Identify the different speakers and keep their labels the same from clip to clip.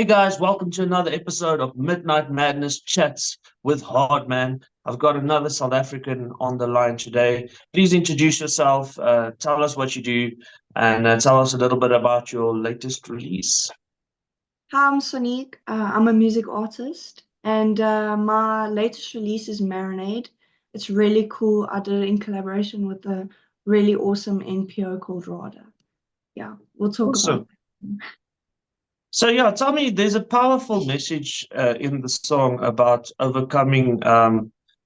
Speaker 1: Hey guys, welcome to another episode of Midnight Madness Chats with Hardman. I've got another South African on the line today. Please introduce yourself, tell us what you do, and tell us a little bit about your latest release.
Speaker 2: Hi, I'm Sonique. I'm a music artist, and my latest release is Marinade. It's really cool. I did it in collaboration with a really awesome NPO called RADA. Yeah, we'll talk about
Speaker 1: Awesome.
Speaker 2: that.
Speaker 1: So yeah, tell me, there's a powerful message in the song about overcoming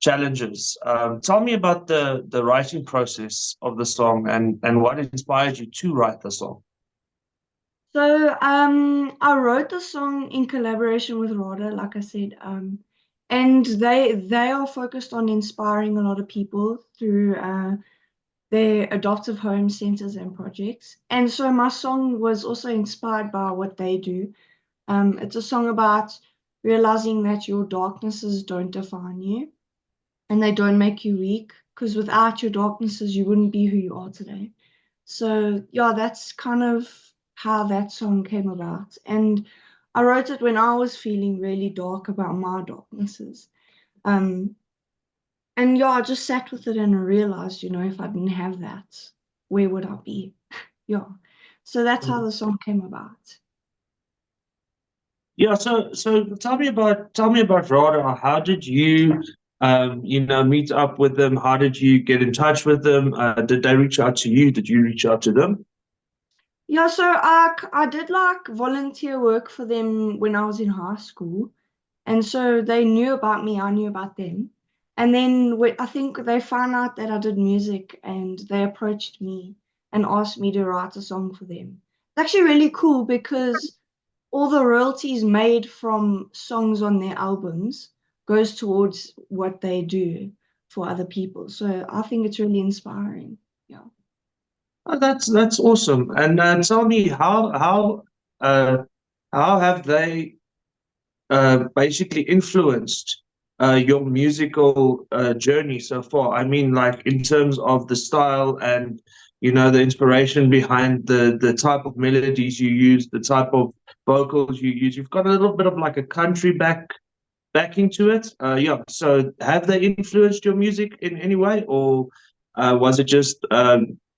Speaker 1: challenges. Tell me about the writing process of the song and what inspired you to write the song.
Speaker 2: I wrote the song in collaboration with RADA, like I said, and they are focused on inspiring a lot of people through their adoptive home centers and projects. And so my song was also inspired by what they do. It's a song about realizing that your darknesses don't define you and they don't make you weak, because without your darknesses, you wouldn't be who you are today. So, yeah, that's kind of how that song came about. And I wrote it when I was feeling really dark about my darknesses. Um, and yeah, I just sat with it and I realized, if I didn't have that, where would I be? Yeah. So that's how the song came about.
Speaker 1: Yeah, so tell me about Rada. How did you meet up with them? How did you get in touch with them? Did they reach out to you? Did you reach out to them?
Speaker 2: Yeah, so I did like volunteer work for them when I was in high school. And so they knew about me, I knew about them. And then I think they found out that I did music and they approached me and asked me to write a song for them. It's actually really cool because all the royalties made from songs on their albums goes towards what they do for other people. So I think it's really inspiring. Yeah.
Speaker 1: Oh, that's awesome. And tell me uh, how have they basically influenced your musical journey so far? I mean, like in terms of the style and the inspiration behind the type of melodies you use, the type of vocals you use. You've got a little bit of like a country back into it. Yeah. So have they influenced your music in any way, or was it just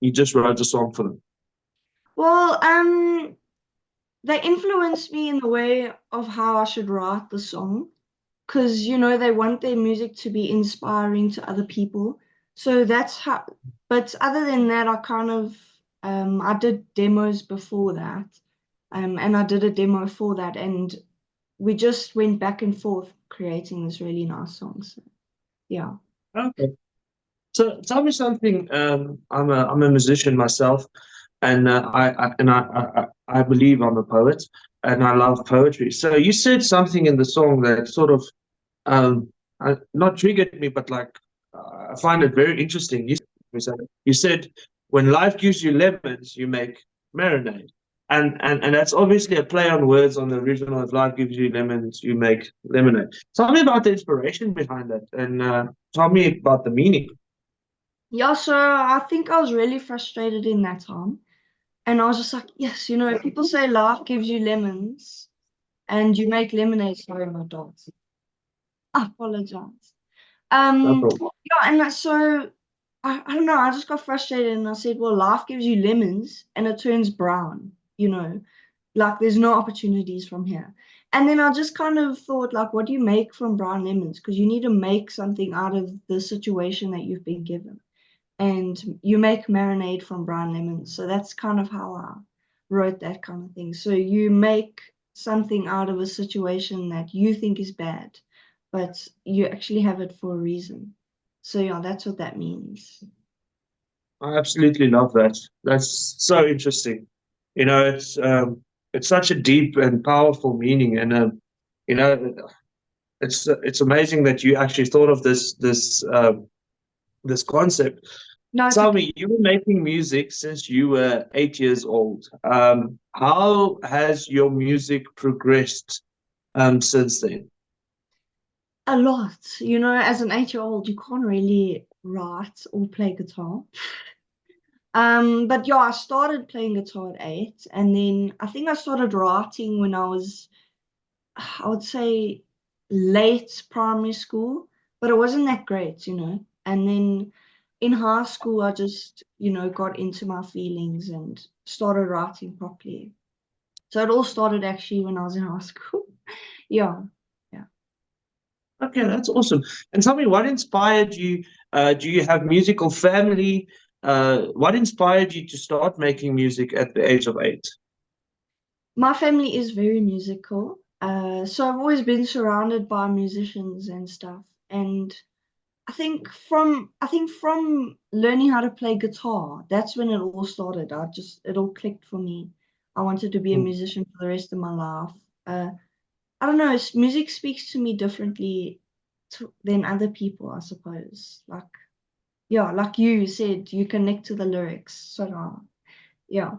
Speaker 1: you just wrote a song for them?
Speaker 2: Well, they influenced me in the way of how I should write the song because they want their music to be inspiring to other people. So that's how. But other than that, I kind of I did demos before that, and I did a demo for that, and we just went back and forth creating this really nice song. So yeah.
Speaker 1: Okay. So tell me something. I'm a musician myself, and I believe I'm a poet, and I love poetry. So you said something in the song that sort of not triggered me, but like I find it very interesting. You said when life gives you lemons, you make marinade, and that's obviously a play on words on the original. If life gives you lemons, you make lemonade. Tell me about the inspiration behind that, and tell me about the meaning.
Speaker 2: Yeah, so I think I was really frustrated in that time. And I was just like, yes, people say life gives you lemons and you make lemonade. Sorry, my dogs. I apologize.
Speaker 1: No
Speaker 2: Um,
Speaker 1: problem.
Speaker 2: yeah, and so I don't know, I just got frustrated and I said, well, life gives you lemons and it turns brown, like there's no opportunities from here. And then I just kind of thought, like, what do you make from brown lemons? Because you need to make something out of the situation that you've been given. And you make marinade from brown lemons. So that's kind of how I wrote that kind of thing. So you make something out of a situation that you think is bad, but you actually have it for a reason. So yeah, that's what that means.
Speaker 1: I absolutely love that. That's so interesting. It's such a deep and powerful meaning, and you know, it's amazing that you actually thought of this concept.
Speaker 2: No, it's
Speaker 1: Tell
Speaker 2: okay.
Speaker 1: me, you were making music since you were 8 years old. How has your music progressed since then?
Speaker 2: A lot. As an 8-year-old, you can't really write or play guitar. But yeah, I started playing guitar at 8, and then I think I started writing when I was I would say late primary school, but it wasn't that great, you know. And then in high school, I just, you know, got into my feelings and started writing properly. So it all started actually when I was in high school. Yeah, yeah.
Speaker 1: Okay, that's awesome. And tell me, what inspired you? Do you have musical family? What inspired you to start making music at the age of 8?
Speaker 2: My family is very musical. So I've always been surrounded by musicians and stuff. And I think from learning how to play guitar, that's when it all started. It all clicked for me. I wanted to be a
Speaker 1: Mm.
Speaker 2: musician for the rest of my life. I don't know, music speaks to me differently than other people, I suppose. Like, yeah, like you said, you connect to the lyrics. So, yeah.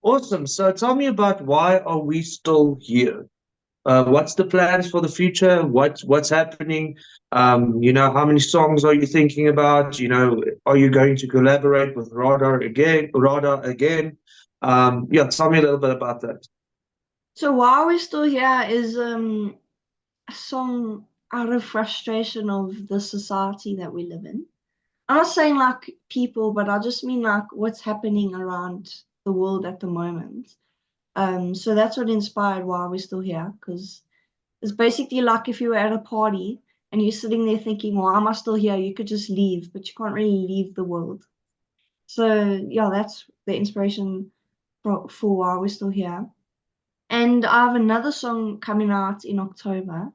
Speaker 1: Awesome. So tell me about why are we still here? What's the plans for the future? What's happening? How many songs are you thinking about? Are you going to collaborate with Rada again? Yeah, tell me a little bit about that.
Speaker 2: So, Why We're Still Here is a song out of frustration of the society that we live in. I'm not saying like people, but I just mean like what's happening around the world at the moment. So that's what inspired Why We're Still Here, because it's basically like if you were at a party and you're sitting there thinking, why am I still here? You could just leave, but you can't really leave the world. So yeah, that's the inspiration for Why We're Still Here. And I have another song coming out in October,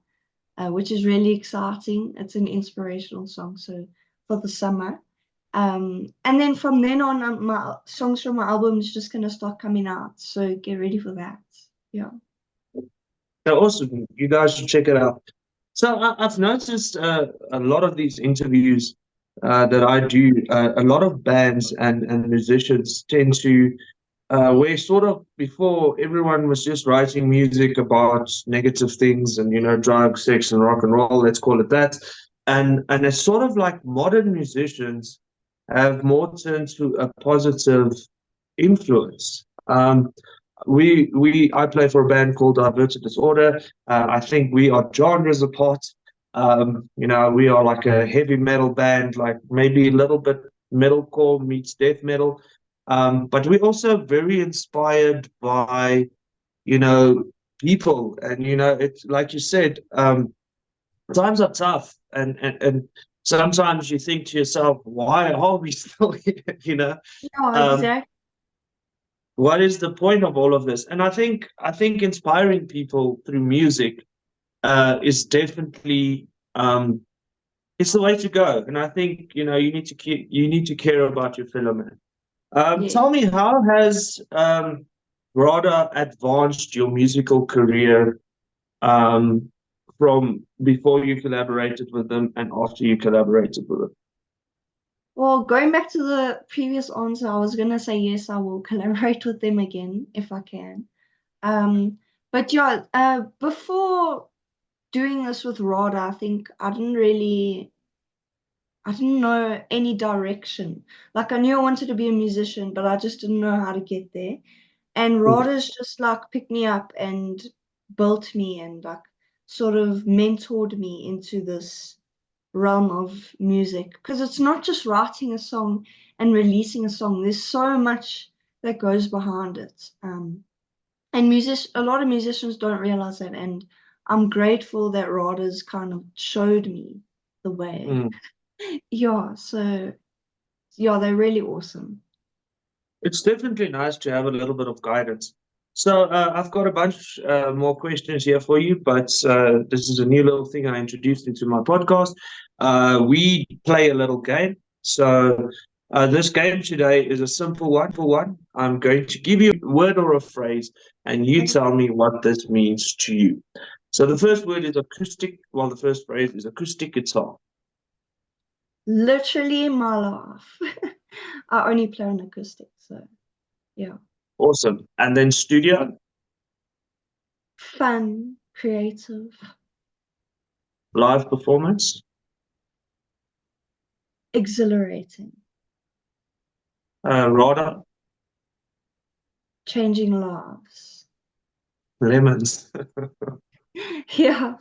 Speaker 2: which is really exciting. It's an inspirational song, so for the summer. And then from then on, my songs from my album is just gonna start coming out. So get ready for that. Yeah.
Speaker 1: Yeah, awesome. You guys should check it out. So I've noticed a lot of these interviews that I do, a lot of bands and musicians tend to where sort of before everyone was just writing music about negative things and drugs, sex, and rock and roll. Let's call it that. And it's sort of like modern musicians have more turned to a positive influence. I play for a band called Diverted Disorder. I think we are genres apart. We are like a heavy metal band, like maybe a little bit metalcore meets death metal. But we're also very inspired by, you know, people. And, it's like you said, times are tough. And sometimes you think to yourself, why are we still here?
Speaker 2: Yeah,
Speaker 1: Um,
Speaker 2: exactly.
Speaker 1: what is the point of all of this? And I think inspiring people through music is definitely it's the way to go. And I think you need to care about your fellow man.
Speaker 2: Yeah.
Speaker 1: Tell me, how has Rada advanced your musical career um, from before you collaborated with them and after you collaborated with them?
Speaker 2: Well, going back to the previous answer, I was gonna say yes, I will collaborate with them again if I can. Um, but yeah, before doing this with Rod, I think I didn't know any direction. Like I knew I wanted to be a musician, but I just didn't know how to get there. And Rod has just like picked me up and built me and like sort of mentored me into this realm of music, because it's not just writing a song and releasing a song. There's so much that goes behind it. And a lot of musicians don't realize that, and I'm grateful that Rada's kind of showed me the way.
Speaker 1: Mm.
Speaker 2: Yeah, so yeah, they're really awesome.
Speaker 1: It's definitely nice to have a little bit of guidance. So I've got a bunch more questions here for you, but this is a new little thing I introduced into my podcast. We play a little game. So this game today is a simple one. I'm going to give you a word or a phrase, and you
Speaker 2: Okay.
Speaker 1: tell me what this means to you. So the first word is acoustic, while the first phrase is acoustic guitar.
Speaker 2: Literally my life. I only play on acoustic, so yeah.
Speaker 1: Awesome. And then studio,
Speaker 2: Fun, creative,
Speaker 1: live performance,
Speaker 2: exhilarating,
Speaker 1: Rada,
Speaker 2: changing lives.
Speaker 1: Lemons.
Speaker 2: Yeah.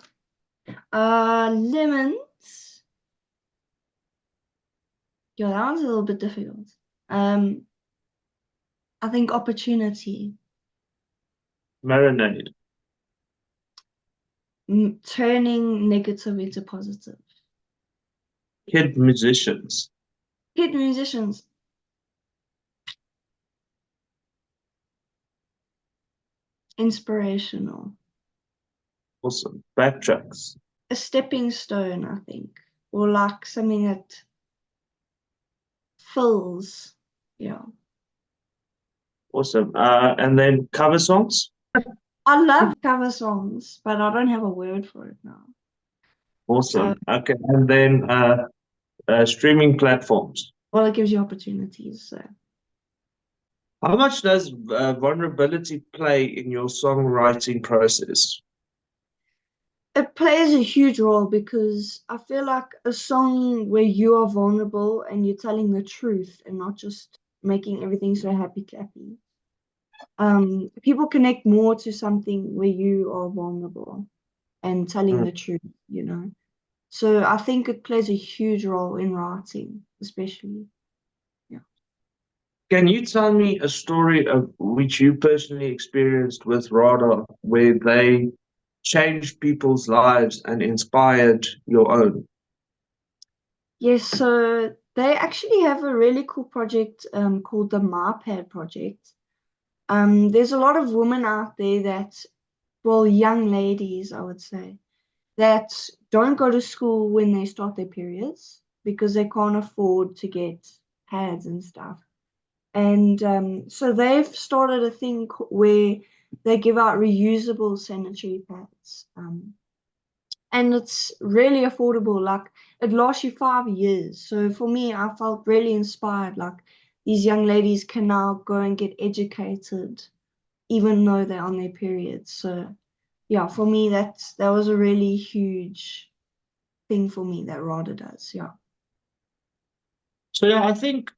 Speaker 2: Lemons. Yeah, that one's a little bit difficult. Um, I think opportunity,
Speaker 1: Marinade.
Speaker 2: turning negative into positive.
Speaker 1: Kid musicians.
Speaker 2: Hit musicians, inspirational.
Speaker 1: Awesome. Backtracks.
Speaker 2: A stepping stone, I think, or like something that fills. Yeah.
Speaker 1: Awesome. And then cover songs.
Speaker 2: I love cover songs, but I don't have a word for it now.
Speaker 1: Awesome. Okay. And then streaming platforms.
Speaker 2: Well, it gives you opportunities. So
Speaker 1: How much does vulnerability play in your songwriting process?
Speaker 2: it plays a huge role because I feel like a song where you are vulnerable and you're telling the truth and not just making everything so happy clappy. People connect more to something where you are vulnerable and telling
Speaker 1: Mm.
Speaker 2: the truth. So I think it plays a huge role in writing, especially. Yeah.
Speaker 1: Can you tell me a story of which you personally experienced with Rada, where they changed people's lives and inspired your own?
Speaker 2: Yes, so they actually have a really cool project called the MyPad project. There's a lot of women out there that, well, young ladies, I would say, that don't go to school when they start their periods because they can't afford to get pads and stuff. And so they've started a thing where they give out reusable sanitary pads. And it's really affordable. Like it lasts you 5 years. So for me, I felt really inspired. Like these young ladies can now go and get educated, even though they're on their periods. So yeah, for me, that was a really huge thing for me that RADA does. Yeah.
Speaker 1: So yeah, I think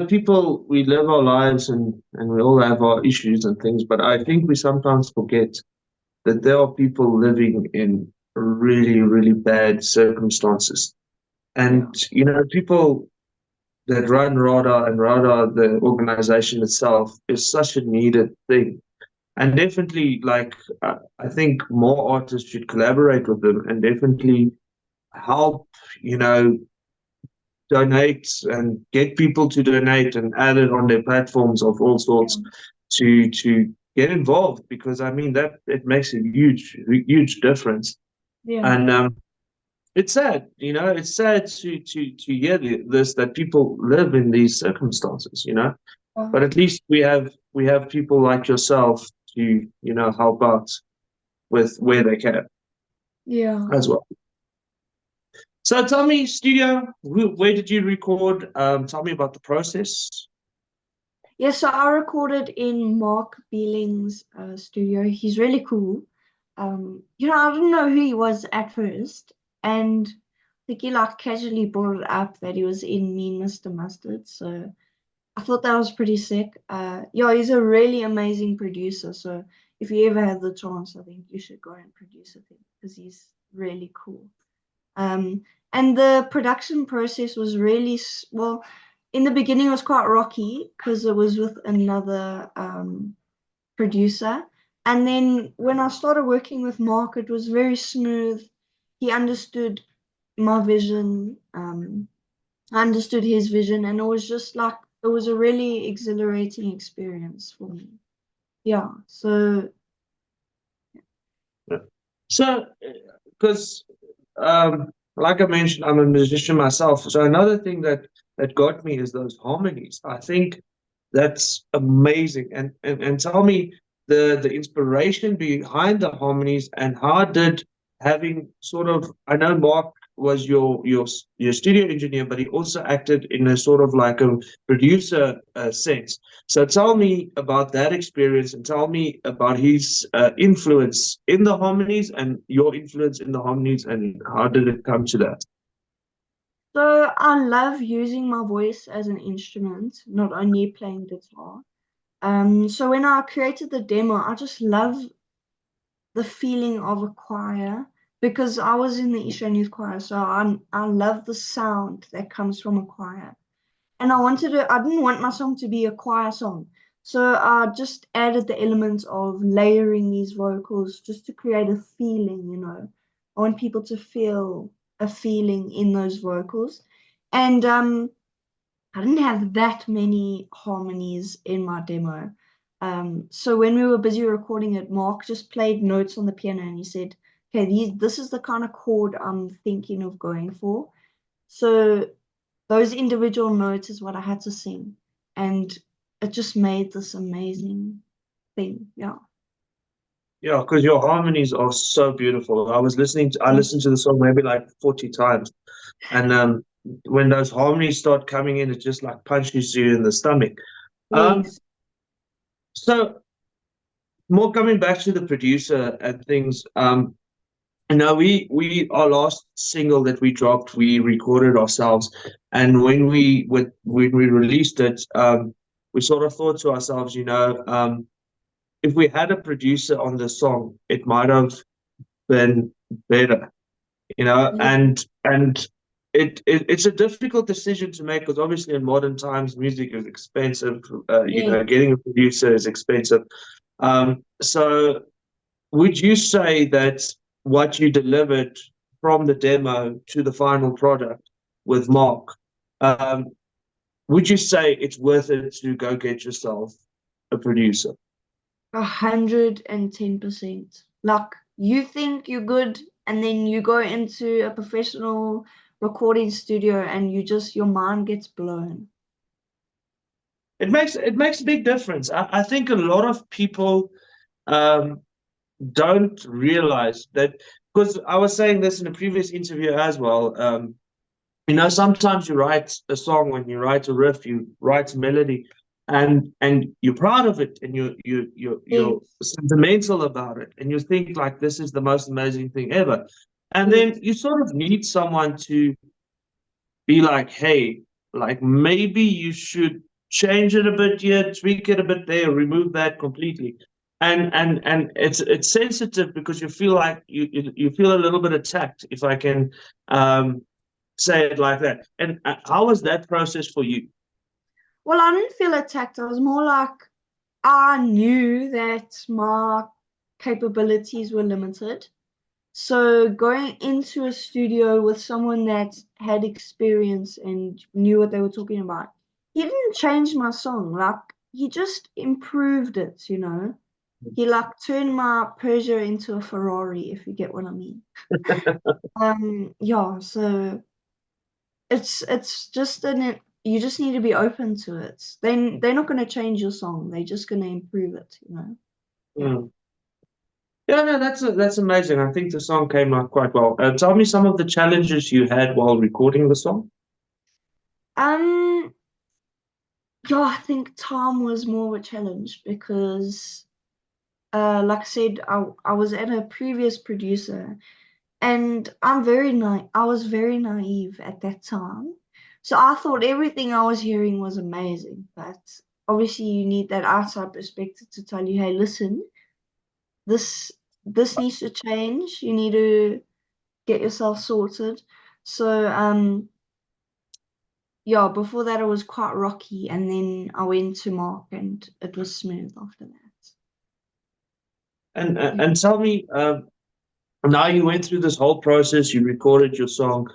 Speaker 1: people we live our lives and we all have our issues and things, but I think we sometimes forget that there are people living in really, really bad circumstances.
Speaker 2: Yeah.
Speaker 1: And people that run RADA and RADA, the organization itself, is such a needed thing. And definitely, like, I think more artists should collaborate with them and definitely help, you know, donate and get people to donate and add it on their platforms of all sorts to get involved because I mean that it makes a huge difference.
Speaker 2: Yeah.
Speaker 1: And it's sad, it's sad to hear this that people live in these circumstances,
Speaker 2: Yeah.
Speaker 1: but at least we have people like yourself to help out with where they can
Speaker 2: Yeah.
Speaker 1: as well. So tell me, studio, where did you record? Tell me about the process.
Speaker 2: Yeah, so I recorded in Mark Beeling's studio. He's really cool. I didn't know who he was at first, and I think he like casually brought it up that he was in Me, Mr. Mustard. So I thought that was pretty sick. Yeah, he's a really amazing producer. So if you ever have the chance, I think you should go and produce with him because he's really cool. Um, and the production process was really well. In the beginning, it was quite rocky because it was with another producer. And then when I started working with Mark, it was very smooth. He understood my vision. I understood his vision, and it was just like it was a really exhilarating experience for me. Yeah. So
Speaker 1: So, because like I mentioned, I'm a musician myself. So another thing that got me is those harmonies. I think that's amazing. And tell me the inspiration behind the harmonies and how did having sort of I know Mark was your studio engineer, but he also acted in a sort of like a producer sense. So tell me about that experience and tell me about his influence in the harmonies and your influence in the harmonies and how did it come to that?
Speaker 2: So I love using my voice as an instrument, not only playing guitar. So when I created the demo, I just love the feeling of a choir because I was in the Eastern Youth Choir, so I love the sound that comes from a choir. And I didn't want my song to be a choir song. So I just added the elements of layering these vocals just to create a feeling, you know. I want people to feel a feeling in those vocals. And I didn't have that many harmonies in my demo. So when we were busy recording it, Mark just played notes on the piano and he said, okay, this is the kind of chord I'm thinking of going for. So those individual notes is what I had to sing. And it just made this amazing thing. Yeah.
Speaker 1: Yeah, because your harmonies are so beautiful. I listened to the song maybe like 40 times. And when those harmonies start coming in, it just like punches you in the stomach. Um,
Speaker 2: Yes.
Speaker 1: so more coming back to the producer and things. We our last single that we dropped, we recorded ourselves, and when we released it, we sort of thought to ourselves, if we had a producer on the song, it might have been better,
Speaker 2: Yeah.
Speaker 1: and it's a difficult decision to make because obviously in modern times music is expensive.
Speaker 2: Yeah.
Speaker 1: Getting a producer is expensive. So would you say that what you delivered from the demo to the final product with Mark, um, would you say it's worth it to go get yourself a producer?
Speaker 2: 110%. Like you think you're good, and then you go into a professional recording studio and your mind gets blown.
Speaker 1: It makes a big difference. I think a lot of people um, don't realize that because I was saying this in a previous interview as well. Sometimes you write a song, when you write a riff, you write a melody, and you're proud of it, and you're
Speaker 2: Yes,
Speaker 1: sentimental about it, and you think like this is the most amazing thing ever, and then
Speaker 2: yes.
Speaker 1: you sort of need someone to be like, hey, like maybe you should change it a bit here, tweak it a bit there, remove that completely. And it's sensitive because you feel like you feel a little bit attacked, if I can um, say it like that. And how was that process for you?
Speaker 2: Well, I didn't feel attacked. I was more like I knew that my capabilities were limited. So going into a studio with someone that had experience and knew what they were talking about, he didn't change my song. Like he just improved it, you know. He like turned my Persia into a Ferrari, if you get what I mean. Yeah, so it's just you just need to be open to it. They're not gonna change your song, they're just gonna improve it, you know. Yeah.
Speaker 1: Mm. Yeah, no, that's amazing. I think the song came out quite well. Tell me some of the challenges you had while recording the song.
Speaker 2: Um yeah, I think time was more of a challenge because like I said, I was at a previous producer and I was very naive at that time. So I thought everything I was hearing was amazing, but obviously you need that outside perspective to tell you, hey, listen, this this needs to change. You need to get yourself sorted. So yeah, before that it was quite rocky, and then I went to Mark and it was smooth after that.
Speaker 1: And
Speaker 2: Yeah.
Speaker 1: tell me, now you went through this whole process, you recorded your song.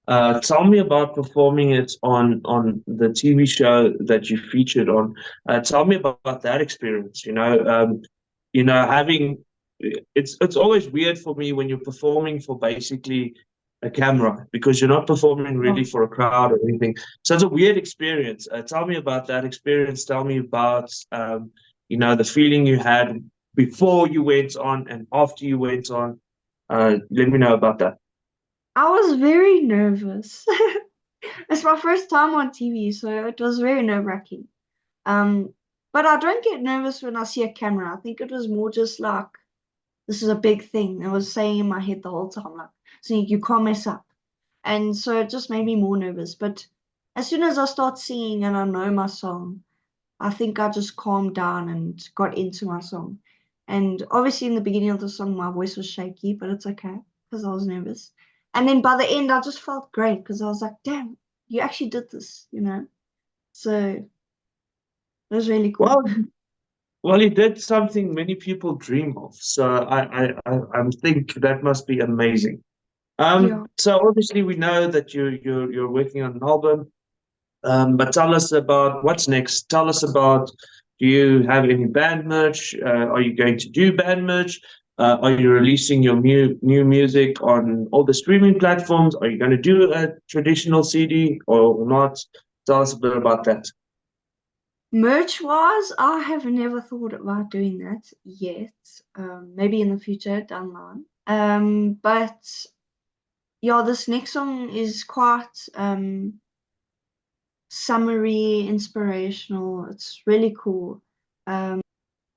Speaker 1: Tell me about performing it on the TV show that you featured on. Tell me about that experience. Having it's always weird for me when you're performing for basically a camera because you're not performing really
Speaker 2: Oh,
Speaker 1: for a crowd or anything. So it's a weird experience. Tell me about that experience. Tell me about the feeling you had before you went on and after you went on. Let me know about that.
Speaker 2: I was very nervous. It's my first time on TV, so it was very nerve-wracking. Um, but I don't get nervous when I see a camera. I think it was more just like this is a big thing. I was saying in my head the whole time, like, so you can't mess up. And so it just made me more nervous. But as soon as I start singing and I know my song, I think I just calmed down and got into my song. And obviously, in the beginning of the song, my voice was shaky, but it's okay because I was nervous. And then by the end, I just felt great because I was like, damn, you actually did this, you know? So it was really cool.
Speaker 1: Well, you did something many people dream of. So I think that must be amazing.
Speaker 2: Yeah.
Speaker 1: So obviously we know that you're working on an album. But tell us about what's next. Tell us about, do you have any band merch? Are you going to do band merch? Are you releasing your new music on all the streaming platforms? Are you going to do a traditional CD or not? Tell us a bit about that.
Speaker 2: Merch wise, I have never thought about doing that yet. Maybe in the future down the line. But yeah, this next song is quite summery, inspirational. It's really cool.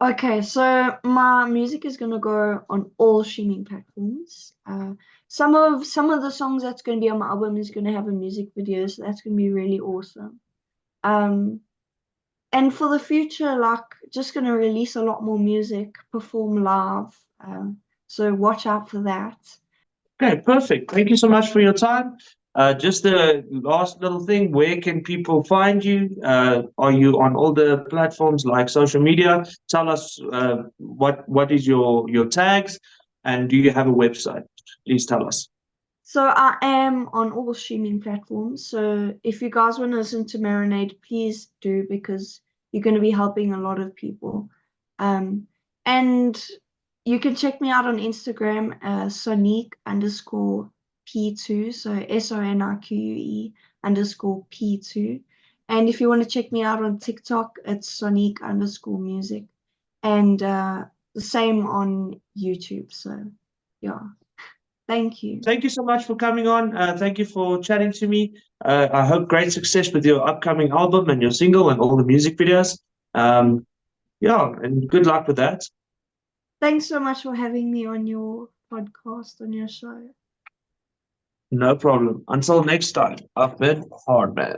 Speaker 2: Okay, so my music is gonna go on all streaming platforms. Some of the songs that's gonna be on my album is gonna have a music video, so that's gonna be really awesome. Um, and for the future, like just gonna release a lot more music, perform live. So watch out for that.
Speaker 1: Okay, perfect. Thank you so much for your time. Just the last little thing, where can people find you? Are you on all the platforms like social media? Tell us what is your tags, and do you have a website? Please tell us.
Speaker 2: So I am on all streaming platforms. So if you guys want to listen to Marinade, please do because you're going to be helping a lot of people. And you can check me out on Instagram, Sonique underscore P2. So SONIQUE underscore P2. And if you want to check me out on TikTok, it's Sonique underscore music. And the same on YouTube. So yeah. Thank you.
Speaker 1: Thank you so much for coming on. Thank you for chatting to me. I hope great success with your upcoming album and your single and all the music videos. Yeah, and good luck with that.
Speaker 2: Thanks so much for having me on your podcast, on your show.
Speaker 1: No problem. Until next time, I've been Hardman.